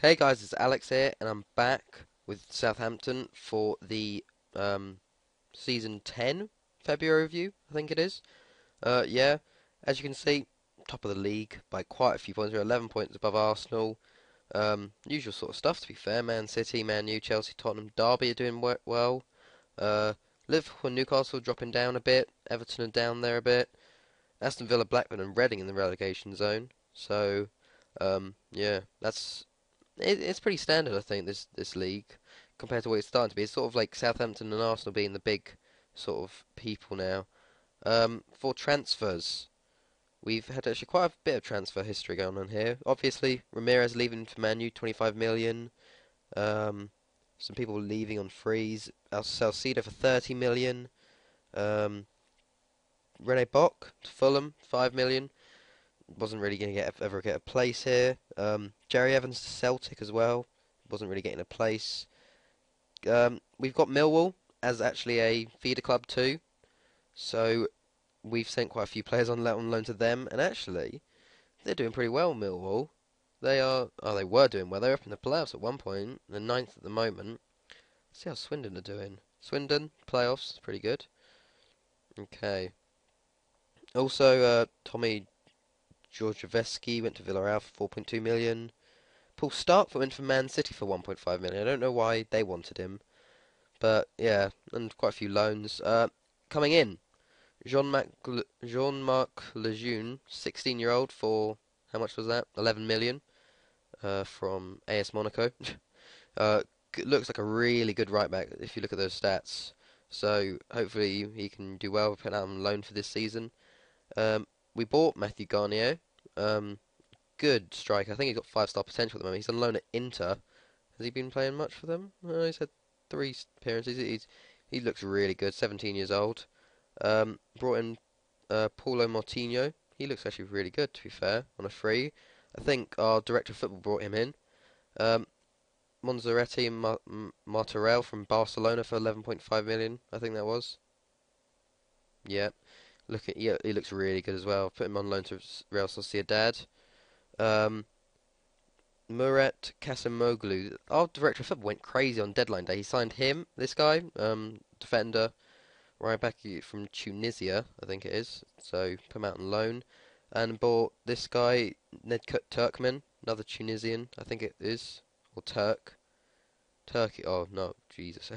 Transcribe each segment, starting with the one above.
Hey guys, it's Alex here, and I'm back with Southampton for the season 10 February review, I think it is. Yeah, as you can see, top of the league by quite a few points. We're 11 points above Arsenal. Usual sort of stuff, to be fair. Man City, Man U, Chelsea, Tottenham, Derby are doing well. Uh, Liverpool and Newcastle dropping down a bit. Everton are down there a bit. Aston Villa, Blackburn, and Reading in the relegation zone. So, yeah, it's pretty standard, I think, this league compared to what it's starting to be. It's sort of like Southampton and Arsenal being the big sort of people now. For transfers, we've had actually quite a bit of transfer history going on here. Obviously, Ramirez leaving for Man U, 25 million. Um, some people leaving on frees. Salcedo for 30 million. Um, Rene Bock to Fulham, 5 million. Wasn't really going to ever get a place here. Jerry Evans to Celtic as well. Wasn't really getting a place. We've got Millwall as actually a feeder club too, so we've sent quite a few players on loan to them, and actually they're doing pretty well. Millwall, they were doing well. They're up in the playoffs at one point. They're ninth at the moment. Let's see how Swindon are doing. Swindon playoffs, pretty good. Okay. Also, Tommy Georgievski went to Villarreal for 4.2 million. Paul Stark went for Man City for 1.5 million. I don't know why they wanted him. But yeah, and quite a few loans. Coming in, Jean-Marc Lejeune, 16-year-old for how much was that? 11 million. From AS Monaco. uh, Looks like a really good right back if you look at those stats. So hopefully he can do well. Put out on loan for this season. Um, we bought Matthew Garnier. Um, Good striker. I think he's got 5-star potential at the moment. He's on loan at Inter. Has he been playing much for them? He's had three appearances. He looks really good. 17 years old. Brought in Paulo Martinho. He looks actually really good, to be fair, on a free. I think our director of football brought him in. Um, Monserrati and Martorell from Barcelona for 11.5 million. I think that was. Yeah. Yeah, he looks really good as well. Put him on loan to Real Sociedad. Um, Murat Kasimoglu. Our director of football went crazy on deadline day. He signed him, this guy, defender, right back from Tunisia, I think it is. So put him out on loan, and bought this guy Nedkut Turkmen, another Tunisian, I think it is, or Turkey. Oh no, Jesus,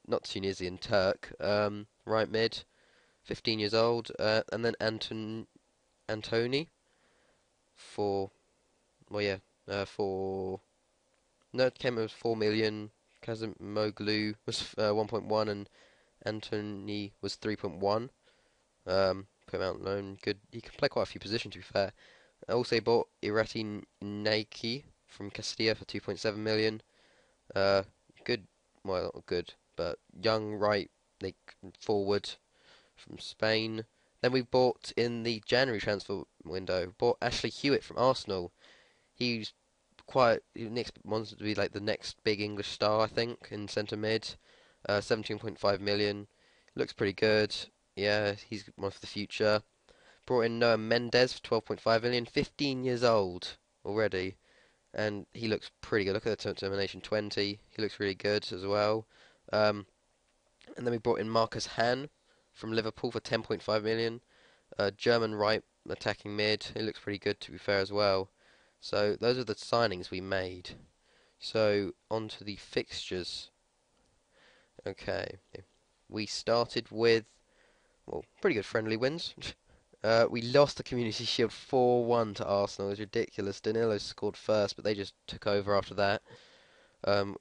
not Tunisian, Turk. Right mid, 15 years old, and then Antony for well yeah for no, it came as 4 million. Kazimoglu was 1.1 and Anthony was 3.1. Put him out on loan. Good. He can play quite a few positions, to be fair. I also bought Irati Naiki from Castilla for 2.7 million. Uh, Good. Well, not good, but young right like forward from Spain. Then we bought in the January transfer window. Bought Ashley Hewitt from Arsenal. He's quite next wants to be like the next big English star, I think, in centre mid. 17.5 million. Looks pretty good. Yeah, he's one for the future. Brought in Noah Mendes for 12.5 million. 15 years old already, and he looks pretty good. Look at the determination 20. He looks really good as well. Um, and then we brought in Marcus Hahn from Liverpool for 10.5 million. German right attacking mid. He looks pretty good, to be fair, as well. So those are the signings we made. So on to the fixtures. Okay, we started with well, pretty good friendly wins. We lost the Community Shield 4-1 to Arsenal. It was ridiculous. Danilo scored first, but they just took over after that,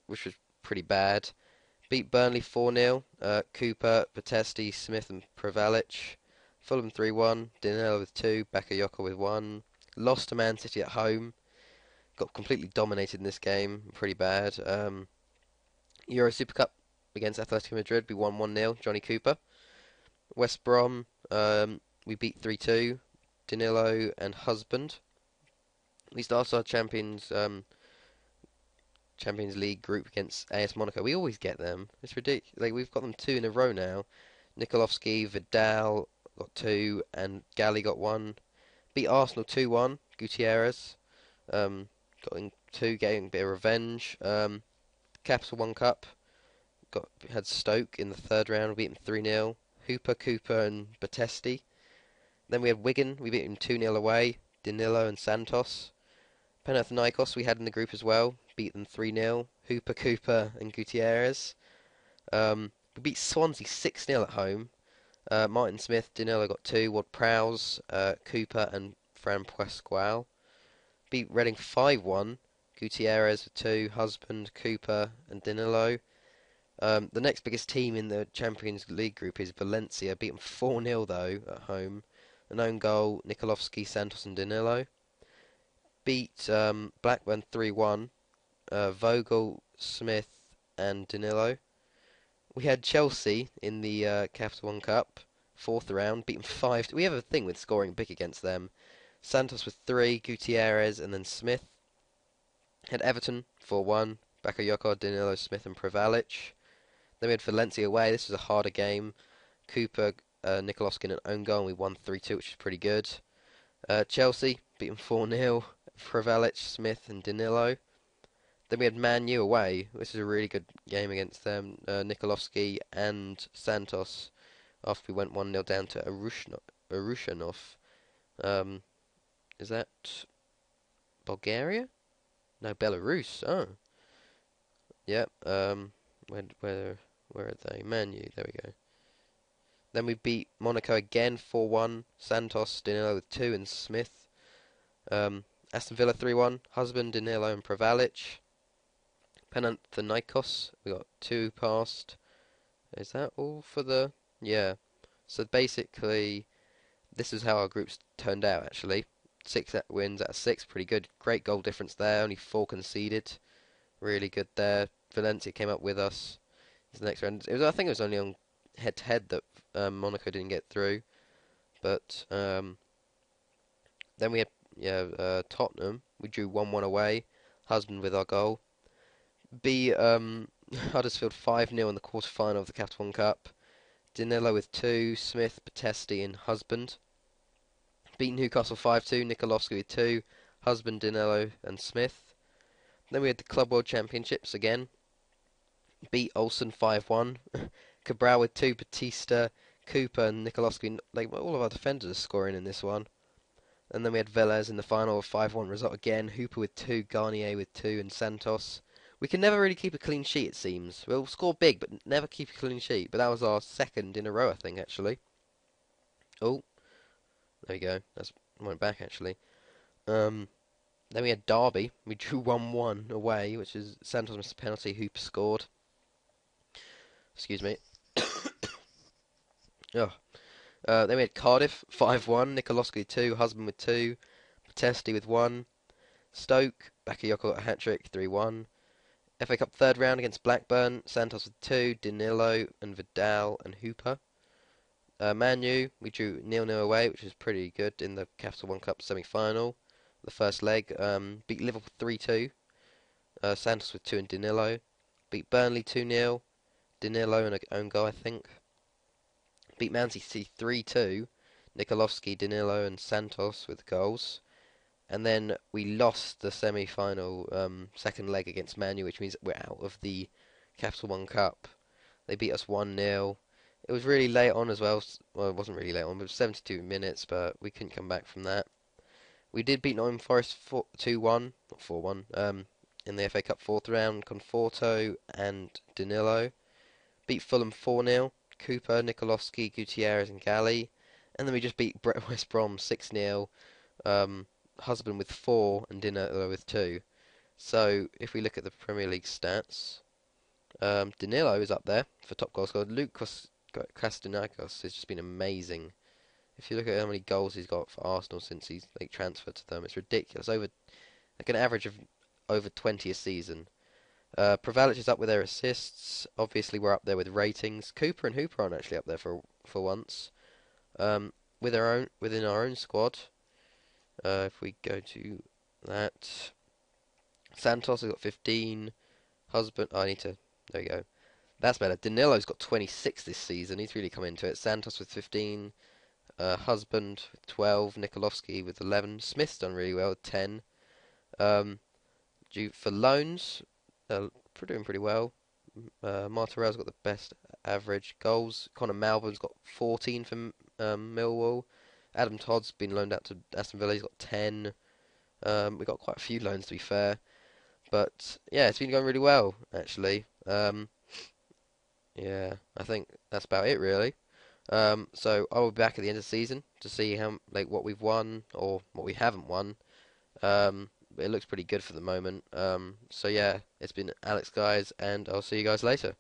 which was pretty bad. Beat Burnley 4-0. Cooper, Batesti, Smith, and Prevalic. Fulham 3-1. Danilo with 2. Bakayoko with 1. Lost to Man City at home. Got completely dominated in this game. Pretty bad. Euro Super Cup against Atletico Madrid. We won 1-0. Johnny Cooper. West Brom. We beat 3-2. Danilo and Husband. We started our Champions League group against AS Monaco. We always get them. It's ridiculous. Like we've got them 2 in a row now. Nikolovsky, Vidal got 2, and Galley got 1. Beat Arsenal 2-1. Gutierrez got 2, getting a bit of revenge. Capital One Cup had Stoke in the third round. We beat them 3-0. Hooper, Cooper, and Batesti. Then we had Wigan. We beat them 2-0 away. Danilo and Santos. Panathinaikos we had in the group as well. Beat them 3-0. Hooper, Cooper, and Gutierrez. We beat Swansea 6-0 at home. Martin Smith, Danilo got 2. Ward-Prowse, Cooper, and Fran Pasquale. Beat Reading 5-1. Gutierrez with 2. Husband, Cooper, and Danilo. The next biggest team in the Champions League group is Valencia. Beat them 4-0 though at home. An own goal, Nikolovsky, Santos, and Danilo. Beat Blackburn 3-1. Vogel, Smith, and Danilo. We had Chelsea in the Capital One Cup, 4th round, beat them 5. We have a thing with scoring big against them. Santos with 3, Gutierrez, and then Smith. Had Everton 4-1, Bakayoko, Danilo, Smith, and Prevalic. Then we had Valencia away. This was a harder game. Cooper, Nikolovsky, and an own goal, and we won 3-2, which is pretty good. Chelsea beat them 4-0. Prevalic, Smith, and Danilo. Then we had Man U away. This is a really good game against them. Nikolovsky and Santos. After we went 1-0 down to Arushanov. Is that Bulgaria? No, Belarus. Oh, yep. Where are they? Man U. There we go. Then we beat Monaco again 4-1. Santos, Danilo with 2, and Smith. Aston Villa 3-1. Husband, Danilo, and Prevalic. Panathinaikos, we got 2 past. Is that all for the... Yeah. So basically, this is how our groups turned out, actually. 6 wins out of 6, pretty good. Great goal difference there, only 4 conceded. Really good there. Valencia came up with us. It's the next round. I think it was only on head-to-head that Monaco didn't get through. But then we had Tottenham. We drew 1-1 away. Husband with our goal. Beat Huddersfield 5-0 in the quarter-final of the Capital One Cup. Danilo with 2, Smith, Batesti, and Husband. Beat Newcastle 5-2, Nikolovsky with 2, Husband, Danilo, and Smith. Then we had the Club World Championships again. Beat Olsen 5-1. Cabral with 2, Batista, Cooper, and Nikolovsky. Like, all of our defenders are scoring in this one. And then we had Velez in the final, 5-1 result again. Hooper with 2, Garnier with 2, and Santos. We can never really keep a clean sheet, it seems. We'll score big, but never keep a clean sheet. But that was our second in a row, I think, actually. Oh, there you go. That's went back, actually. Then we had Derby. We drew 1-1 away, which is Santos missed a penalty. Hooper scored. Excuse me. Oh. Then we had Cardiff 5-1. Nikolovsky 2, Husband with 2, Batesti with 1. Stoke, Bakayoko got a hat-trick, 3-1. FA Cup third round against Blackburn, Santos with 2, Danilo and Vidal and Hooper. Man U, we drew 0-0 away, which is pretty good in the Capital One Cup semi-final. The first leg, beat Liverpool 3-2, Santos with 2 and Danilo. Beat Burnley 2-0, Danilo and an own goal, I think. Beat Man City 3-2, Nikolovsky, Danilo and Santos with goals. And then we lost the semi-final second leg against Man U, which means we're out of the Capital One Cup. They beat us 1-0. It was really late on as well. Well, it wasn't really late on, but it was 72 minutes, but we couldn't come back from that. We did beat Nottingham Forest 2-1, not 4-1, in the FA Cup fourth round. Conforto and Danilo. Beat Fulham 4-0. Cooper, Nikolovsky, Gutierrez and Galley. And then we just beat West Brom 6-0. Husband with 4 and Danilo with 2. So if we look at the Premier League stats, Danilo is up there for top goal scorer. Lucas Castanacos has just been amazing. If you look at how many goals he's got for Arsenal since he's transferred to them, it's ridiculous. Over an average of over 20 a season. Prevalic is up with their assists. Obviously, we're up there with ratings. Cooper and Hooper aren't actually up there for once. Within our own squad. If we go to that, Santos has got 15. Husband, I need to. There we go. That's better. Danilo's got 26 this season. He's really come into it. Santos with 15. Husband with 12. Nikolovsky with 11. Smith's done really well with 10. For loans, they're doing pretty well. Martirell's got the best average goals. Connor Malvin's got 14 from Millwall. Adam Todd's been loaned out to Aston Villa. He's got 10. We've got quite a few loans to be fair, but yeah, it's been going really well actually. Yeah, I think that's about it really. So I will be back at the end of the season to see how like what we've won or what we haven't won. It looks pretty good for the moment. So yeah, it's been Alex guys, and I'll see you guys later.